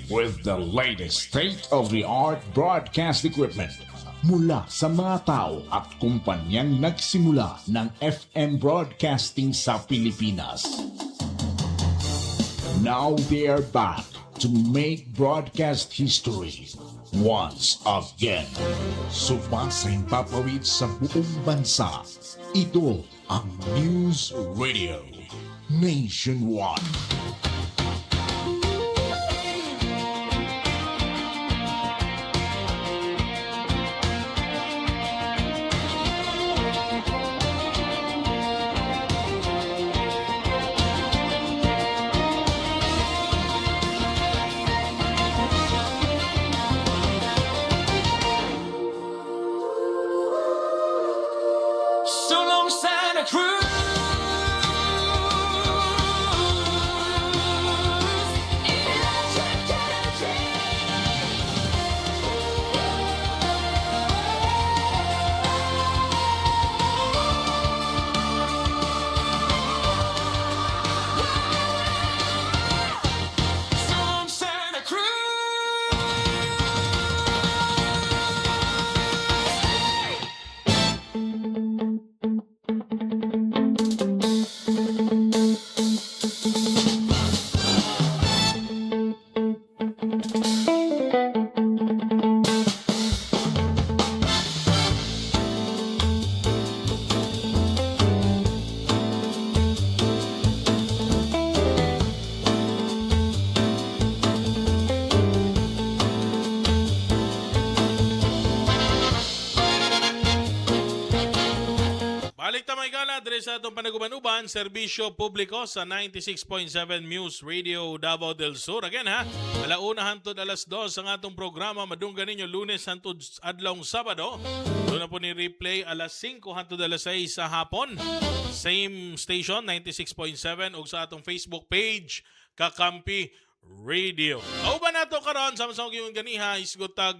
with the latest state-of-the-art broadcast equipment mula sa mga tao at kumpanyang nagsimula ng FM broadcasting sa Pilipinas. Now they are back to make broadcast history once again. Sumasang papawid sa buong bansa. Ito ang News Radio Nationwide. Sa itong panaguban-uban, serbisyo publiko sa 96.7 Muse Radio Davao del Sur. Again ha, alauna hantod alas 2 ang atong programa. Madunggan ninyo Lunes hantod adlong Sabado. Doon na po ni replay alas 5 hantod alas 6 sa hapon. Same station, 96.7 ug sa atong Facebook page, Kakampi Radio. O ba nato karon sama-sama yung ganiha isgutan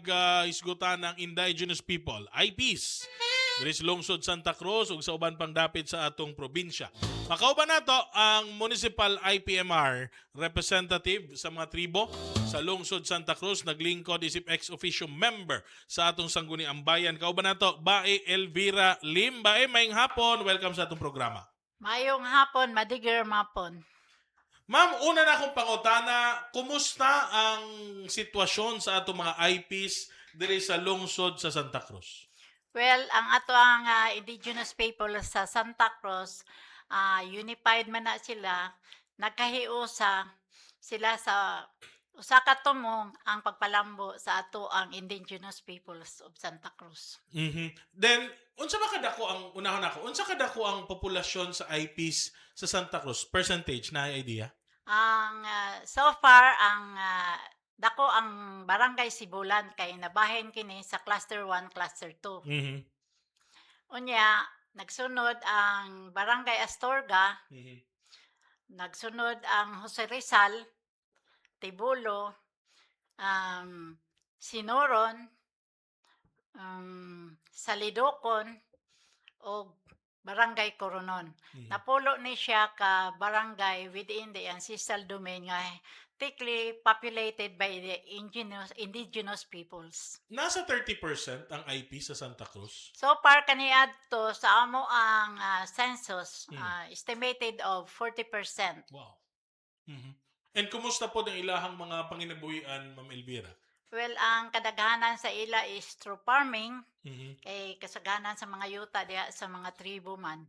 ng indigenous people, IPs. Diri sa lungsod Santa Cruz ug sa uban pang dapit sa atong probinsya. Makauban nato ang Municipal IPMR representative sa mga tribo sa lungsod Santa Cruz, naglingkod isip ex-officio member sa atong sangguniang bayan. Kauban nato Bae Elvira Lim. Bae, maayong hapon. Welcome sa atong programa. Mayong hapon, madigir mapon. Ma'am, una na akong pangutana, kumusta ang sitwasyon sa atong mga IPs diri sa lungsod sa Santa Cruz? Well, ang ato ang indigenous people sa Santa Cruz, unified man na sila, nagkahiusa sila sa usa ka tumong ang pagpalambo sa ato ang indigenous peoples of Santa Cruz. Then, unsa ba kadako ang unahon ako? Unsa kadako ang populasyon sa IPs sa Santa Cruz? Percentage na idea? Ang so far ang dako ang barangay Sibulan kay nabahin kini sa cluster 1, cluster 2. Unya, nagsunod ang barangay Astorga, nagsunod ang Jose Rizal, Tibulo, Sinoron, Salidocon, o barangay Coronon. Napulo ni siya ka barangay within the ancestral domain nga thickly populated by the indigenous peoples. Nasa 30% ang IP sa Santa Cruz. So far kaniadto sa amo ang census estimated of 40%. Wow. And kumusta po ng ilahang mga panginabuhian, Ma'am Elvira? Well, ang kadaghanan sa ila is through farming. Kay kasaganan sa mga yuta diha sa mga tribo man.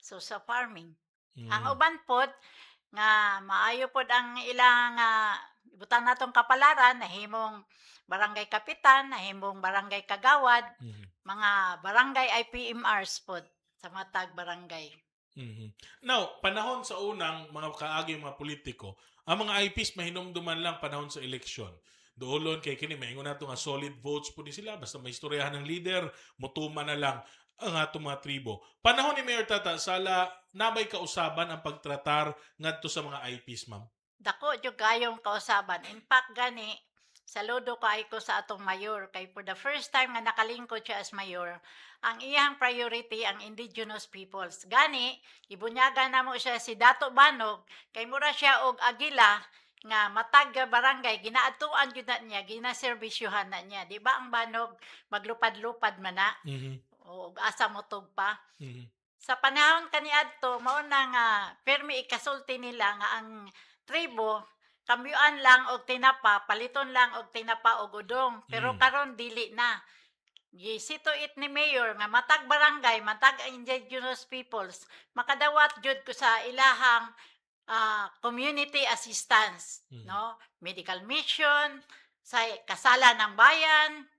So sa farming. Ang uban pod nga maayo pod ang ilang ibutan natong kapalaran, nahimong barangay kapitan, nahimong barangay kagawad, mga barangay IPMRs pod sa matag barangay. Now, panahon sa unang mga kaagi mga politiko, ang mga IPs mahinumduman lang panahon sa eleksyon. Doolon kay kini maingon nato nga solid votes po ni sila, basta may istoryahan ng leader, mutuman na lang ang atong mga tribo. Panahon ni Mayor Tata Sala, nabay kausaban ang pagtratar ngadto sa mga IPs, ma'am? Dako jud kayong kausaban. In fact gani saludo kay ko sa atong mayor kay for the first time nga nakalingkod siya as mayor, ang iyang priority ang indigenous peoples. Gani ibunyagan namo siya si Dato Banog kay mura siya og agila nga matag barangay ginaadtuan gyud na niya, ginaserbisyuhan na niya. Di ba ang banog maglupad-lupad man na o asa mo tugpa. Sa panahon kaniadto mao na nga permi ikasulti nila nga ang tribo kambyuan lang og tinapa, paliton lang og tinapa og udong. Pero karon dili na. Gisito it ni Mayor nga matag barangay, matag indigenous peoples, makadawat jud ko sa ilahang community assistance, no? Medical mission, sa kasala ng bayan,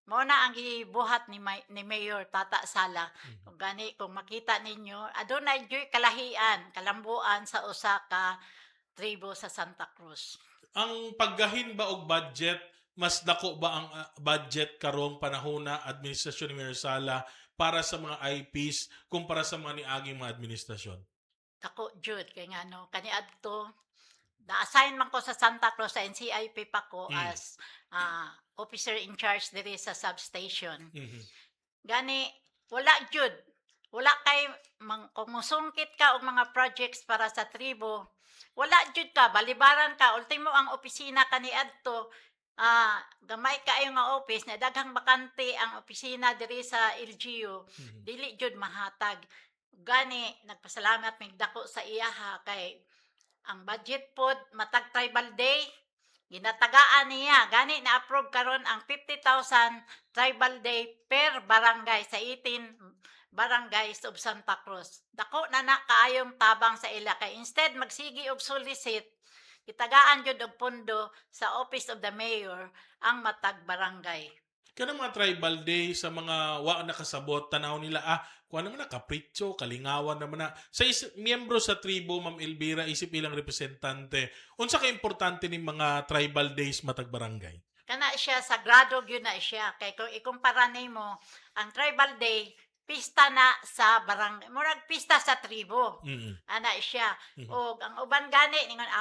mo na ang gibuhat ni Mayor Tata Sala. Kung gani, kung makita ninyo, adunay jud kalahian, kalambuan sa usa ka tribo sa Santa Cruz. Ang paggahin ba og budget, mas dako ba ang budget karong panahon na administrasyon ni Mayor Sala para sa mga IPs kumpara sa mga niaging mga administrasyon? Ako jud kay nga no kaniadto na-assign man ko sa Santa Cruz sa NCIP pa ko as officer in charge diri sa substation. Gani wala jud, wala kay kung musungkit ka og mga projects para sa tribo, wala jud ka, balibaran ka, ultimo ang opisina kaniadto gamay kaayo nga office na daghang bakante ang opisina diri sa LGU, dili jud mahatag. Gani nagpasalamat mig dako sa iyaha kay ang budget pod matag tribal day ginatagaan niya, gani na-approve karon ang 50,000 tribal day per barangay sa 18 barangays of Santa Cruz. Dako na kaayong tabang sa ila kay instead magsigi og solicit, itagaan jud og pondo sa Office of the Mayor ang matag barangay. Kanang mga tribal day sa mga wa nakasabot, tanaw nila, kuha naman na kapritso, kalingawan naman na. Sa miyembro sa tribo, Ma'am Elvira, isip ilang representante, unsa ka importante ni mga tribal days matag barangay? Kana siya, sagrado yun na siya. Kay kung ikumpara nimo ang tribal day, pista na sa barangay. Murag pista sa tribo. Ana siya. O ang uban gani ningon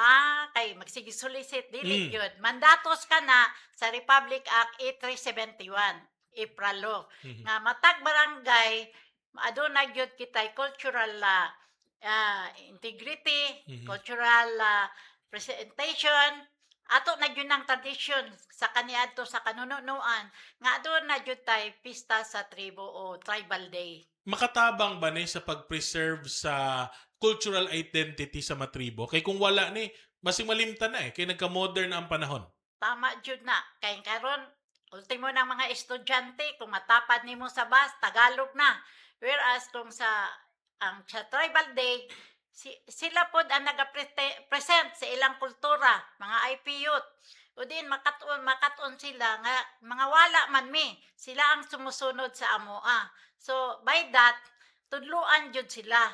kay magsige solicit dili gyud. Mandatos ka na sa Republic Act 8371, Ipralo. Nga matag barangay aduna gyud kitay cultural integrity, cultural presentation, ato na yun ang tradisyon sa kaniadto sa kanunuan nga doon na yun tay pista sa tribo o tribal day. Makatabang ba ni sa pag-preserve sa cultural identity sa matribo? Kay kung wala ni, basing malimtan na kay nagka-modern ang panahon. Tama jud na. Kay karon ultimo ng mga estudyante, kung matapad nimo sa bus, Tagalog na. Whereas kung sa tribal day, sila pod ang nagapresent sa ilang kultura, mga IP youth. O din makaton sila nga mga wala man mi, sila ang sumusunod sa amoa. So by that, tudluan jud sila.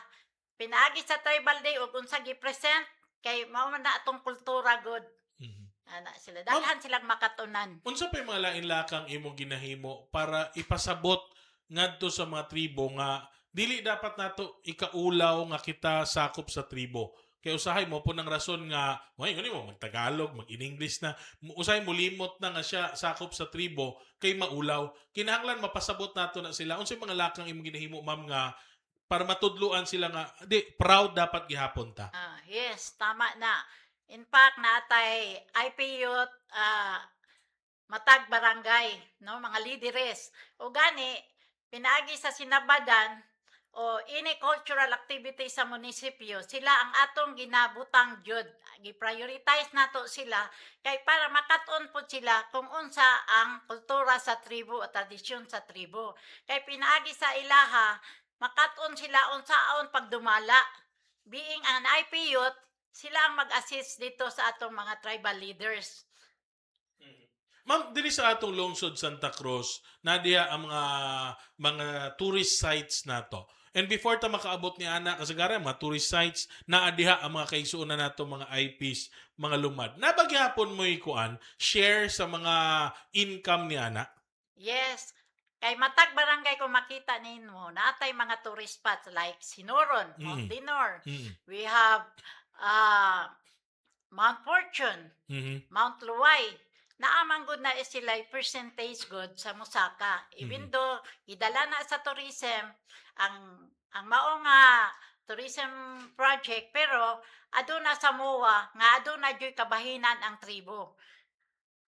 Pinaagi sa tribal day ug unsa gi-present kay mao man na atong kultura god. Ana sila daghan silang makatunan. Unsa pa mga lain-lakang imong ginahimo para ipasabot ngadto sa mga tribo nga dili dapat nato ikaulaw nga kita sakop sa tribo. Kaya usahay mo po ng rason nga, ngayon mo mag-Tagalog, mag-in-English na, usahay mo limot na nga siya sakop sa tribo kay maulaw. Kinahanglan mapasabot nato na sila. Unsay mga lakang imong ginahimo, ma'am, nga para matudluan sila nga, proud dapat gihapon ta. Yes, tama na. In fact, natay IP youth, matag barangay, no, mga lideres. O gani, pinaagi sa sinabadan, o ini cultural activity sa munisipyo, sila ang atong ginabutang jud. Gi-prioritize nato sila kay para makaton po sila kung unsa ang kultura sa tribo o tradisyon sa tribo. Kay pinaagi sa ilaha, makaton sila unsaon pagdumala. Being an IP youth, sila ang mag-assist dito sa atong mga tribal leaders. Ma'am, diri sa atong lungsod Santa Cruz, nadiya ang mga tourist sites nato. And before ta makaabot ni ana kasagaran mga tourist sites, naadiha ang mga kaigsuonan nato mga IPs, mga lumad. Nabagyapon mo ikuan share sa mga income ni ana? Yes. Kay matag barangay kung makita ninyo, natay mga tourist spots like Sinoron, Mount Dinor. We have Mount Fortune, Mount Luway. Naamang good na sila percentage good sa Musaka. Even though idala na sa tourism ang mao nga tourism project pero aduna sa MOA nga aduna joy kabahinan ang tribo.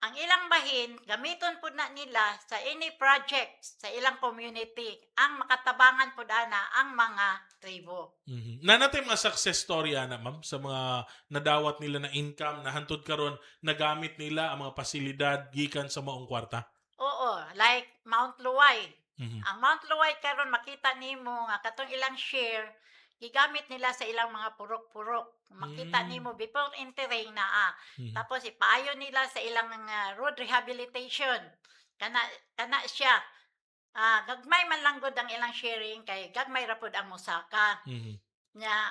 Ang ilang bahin gamiton pud na nila sa any project sa ilang community. Ang makatabangan pud ana ang mga tribo. Na natin mga success story ana ma'am sa mga nadawat nila na income na hantod karon nagamit nila ang mga pasilidad gikan sa maong kwarta. Oo, like Mount Luway. Mhm. Ang Mount Luway karon makita nimo nga katong ilang share gigamit nila sa ilang mga purok-purok. Makita nimo before entering na Mhm. Tapos ipaayo nila sa ilang road rehabilitation. Kana siya. Gagmay man lang gud ang ilang sharing kay gagmay ra pud ang musaka. Mhm. Nya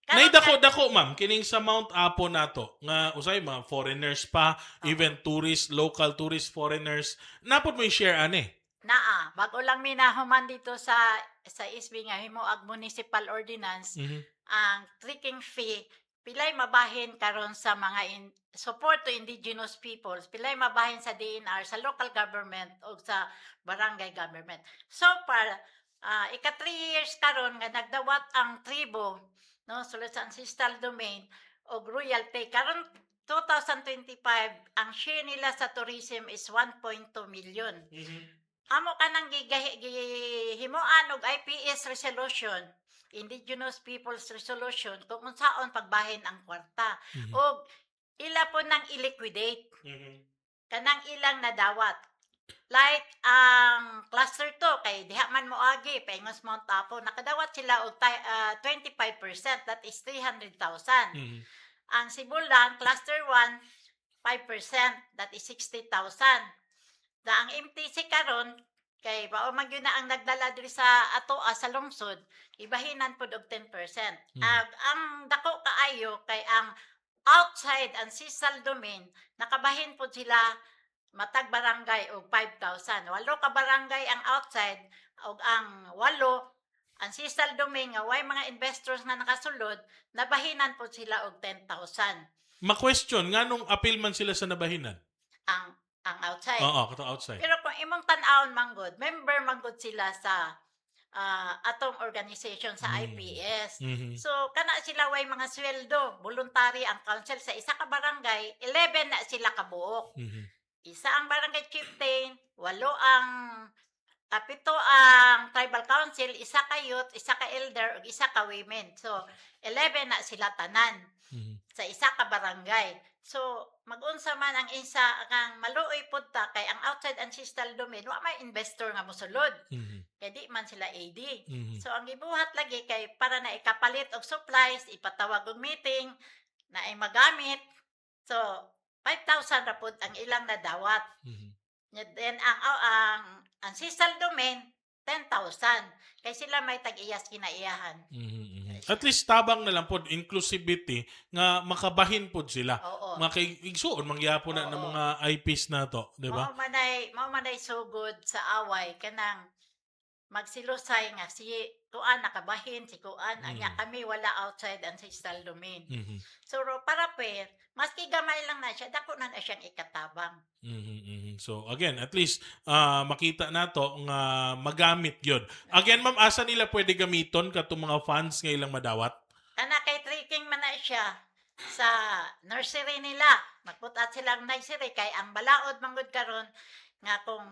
Nay karon dako ma'am kining sa Mount Apo nato nga usay mga foreigners pa, even tourists, local tourists, foreigners, napod mo i-share ani. bago lang minahuman dito sa SB nga himuag municipal ordinance, Mhm. ang trekking fee pilay mabahin karon sa mga support to indigenous peoples, pilay mabahin sa DNR, sa local government o sa barangay government. So far, ika 3 years karon nga nagdawat ang tribo no sulod sa ancestral domain og royalty karon 2025 ang share nila sa tourism is 1.2 million. Amo ka nang gihimuan og IPS resolution, Indigenous Peoples Resolution, kung unsaon pagbahin ang kwarta. Og ila po nang i-liquidate kanang ilang nadawat. Like ang cluster 2 kay diha man moagi paingos Mount Apo nakadawat sila og 25%, that is 300,000. Ang Sibulan cluster 1 5%, that is 60,000. Da ang MTC karon kay mao man gyud na ang nagdala diri sa ato sa lungsod ibahinan pud og 10%. Ang dako kaayo kay ang outside ancestral domain nakabahin pud sila matag barangay og 5,000. 8 ka barangay ang outside og ang 8 ancestral domain nga way mga investors nga nakasulod nabahinan pud sila og 10,000. Ma-question nganong appeal man sila sa nabahinan? Ang outside. Oo, kato outside. Pero kung imong tan-awon manggod, member manggod sila sa atong organization sa IPS. So kana sila way mga sweldo, voluntary ang council sa isa ka barangay, 11 na sila kabuok. Isa ang barangay chieftain, 8 ang 7 ang tribal council, isa ka youth, isa ka elder, ug isa ka women. So 11 na sila tanan sa isa ka barangay. So mag-unsa man ang isa kang maluoy pud ta kay ang outside ancestral domain wa may investor nga mosulod. Kay di man sila AD. So ang gibuhat lagi kay para na ikapalit og supplies, ipatawag og meeting na ay magamit. So 5,000 ra pud ang ilang nadawat. Then ang ancestral domain 10,000 kay sila may tag-iyas kinaiyahan. At least tabang na lang pod inclusivity nga makabahin pod sila. Oo. Mga kay igsuon mangyapon na ng mga IPs na to, di ba? Mao manay so good sa away kanang magsilusay nga si kuan nakabahin si kuan anya kami wala outside ancestral domain. So para maski gamay lang na siya dako na siyang ikatabang. So again, at least makita nato nga magamit yun. Again, ma'am, asa nila pwede gamiton katong mga funds nga ilang madawat? Kana kay trekking man na siya sa nursery nila. Magputat silang nursery kay ang balaod manggod karon nga kung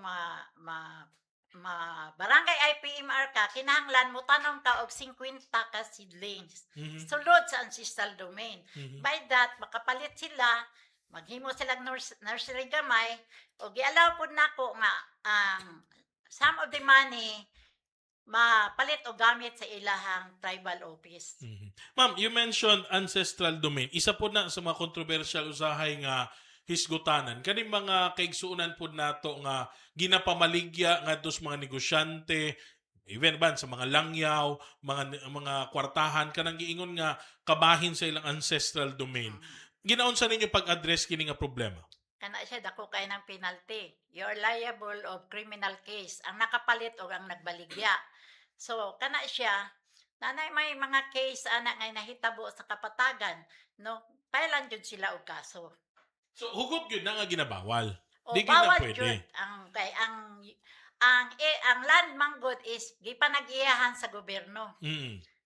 barangay IPMR ka kinahanglan mo tanom ka og 50 ka seedlings. Sulod sa ancestral domain. By that makapalit sila, maghimo silang nursery gamay o gialaw pud nako nga some of the money mapalit o gamit sa ilahang tribal office. Ma'am, you mentioned ancestral domain. Isa po na sa mga controversial usahay nga hisgutanan. Kaning mga kaigsuunan po nato nga ginapamaligya nga dos mga negosyante, even ban sa mga langyaw, mga kwartahan, kanang giingon nga kabahin sa ilang ancestral domain. Ginaon sa ninyo pag-address kini nga problema? Kana siya dako kay ng penalty. You're liable of criminal case. Ang nakapalit o ang nagbaligya. So, kana siya, nanay may mga case ana nga nahitabo sa kapatagan, no? Kailan jud sila og kaso. So, hugot yun na nga ginabawal. O Di bawal pwede. jud ang land manggod is gipanag-iyahan sa gobyerno.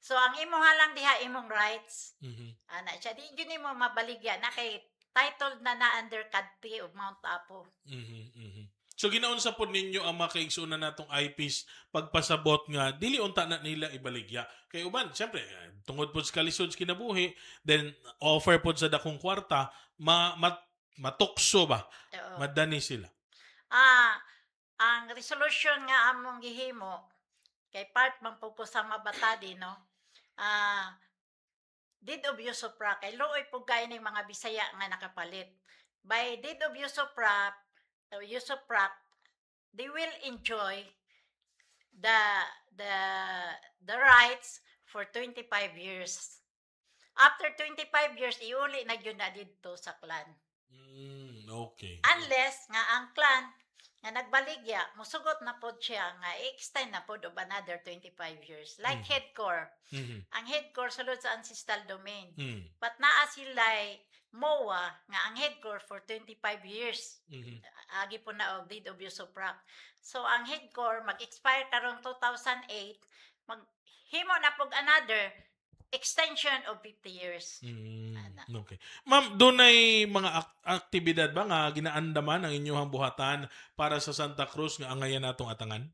So ang imuha lang diha imong rights. Mhm. Ana siya di yun mo mabaligya na kay titled na under kadti of Mount Apo. Mhm, mhm. So ginaunsa po ninyo ang makaigsunan natong eyepiece pagpasabot nga dili unta na nila ibaligya. Kay uban, syempre tungod po sa kalisod sa kinabuhi, then offer po sa dakong kwarta, matukso ba? Oo. Madani sila. Ang resolution nga among gihimo kay part man po ko sa mabatadi no. Deed of usufruct kay luoy po kay ning mga Bisaya nga nakapalit. By deed of usufruct, they will enjoy the the rights for 25 years. After 25 years, iuli na yun na dito sa clan. Okay. Unless nga ang clan nga nagbaligya, musugot na po siya nga i-extend na po of another 25 years. Like headcore. Ang headcore sulod sa ancestral domain. But naa sila'y MOA nga ang headcore for 25 years. Agi po na og deed of usufruct. So ang headcore mag-expire karong 2008, maghimo na pog another extension of 50 years. Okay. Ma'am, doon ay mga aktibidad ba nga ginaandaman ang inyong buhatan para sa Santa Cruz nga angayan natong atangan?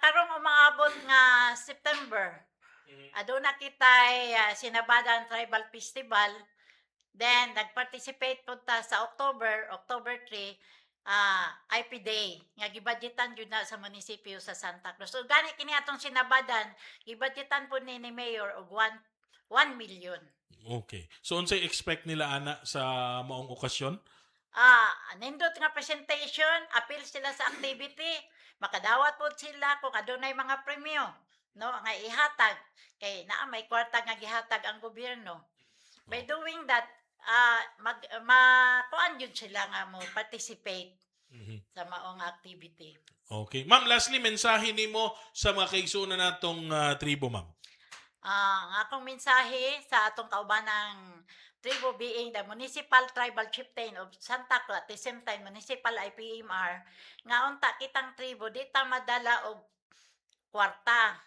Karong umaabot nga September, aduna kitay Sinabadan Tribal Festival. Then nag-participate po ta sa October 3, IP Day nga gibudgetan jud na sa munisipyo sa Santa Cruz. So gani kini atong Sinabadan, gibudgetan po ni Mayor og 1 million. Okay. So unsay expect nila ana sa maong okasyon? Nindot nga presentation, appeal sila sa activity, makadawat po sila kung adunay mga premyo, no, nga ihatag kay naa may kwarta nga gihatag ang gobyerno. By doing that, makuan yun sila nga mo participate sa maong activity. Okay. Ma'am, lastly, mensahe nimo sa mga kaigsunan natong tribo, ma'am. Ang akong mensahe sa atong kaubanang tribo being the Municipal Tribal Chieftain of Santa Cruz, at the same time Municipal IPMR, nga unta kitang tribo di ta madala og kwarta.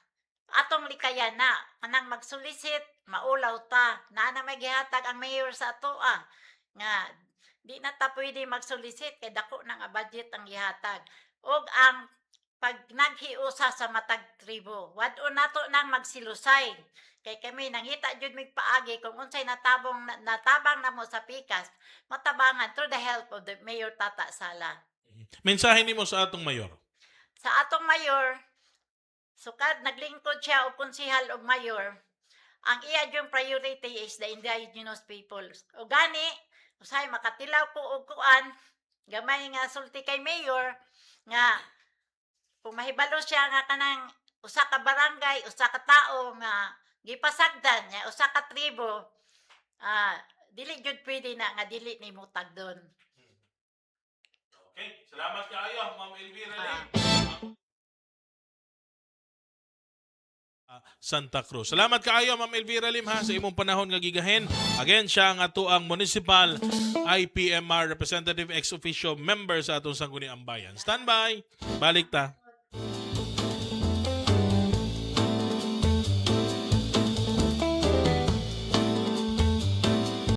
Atong likayan na kanang magsulisit, maulaw ta na may gihatag ang mayor sa atoa nga di na ta pwede magsulisit kay dako nang budget ang gihatag. Og ang pag naghiusa sa matag tribo, wad-o nato nang magsilusay. Kay kami nangita jud mig paagi kung unsay natabang na mo sa pikas, matabangan through the help of the Mayor Tata Sala. Mensahe nimo sa atong mayor. Sa atong mayor, sukad naglingkod siya og konsehal og mayor. Ang iya yung priority is the indigenous peoples. O gani, usay makatilaw ko og kuan, gamay nga sulti kay mayor nga kung mahibalo siya nga kanang usa ka barangay, usa ka tao nga gipasagdan niya, usa ka tribo, dili jud pwede na nga dili ni mutag doon. Okay, salamat kaayo, Ma'am Elvira Lim. Santa Cruz. Salamat kaayo, Ma'am Elvira Lim, ha, sa imong panahon nga gigahen. Again, siya ang ato ang Municipal IPMR Representative Ex-Officio Member sa atong Sangguniang Bayan. Stand by. Balik ta.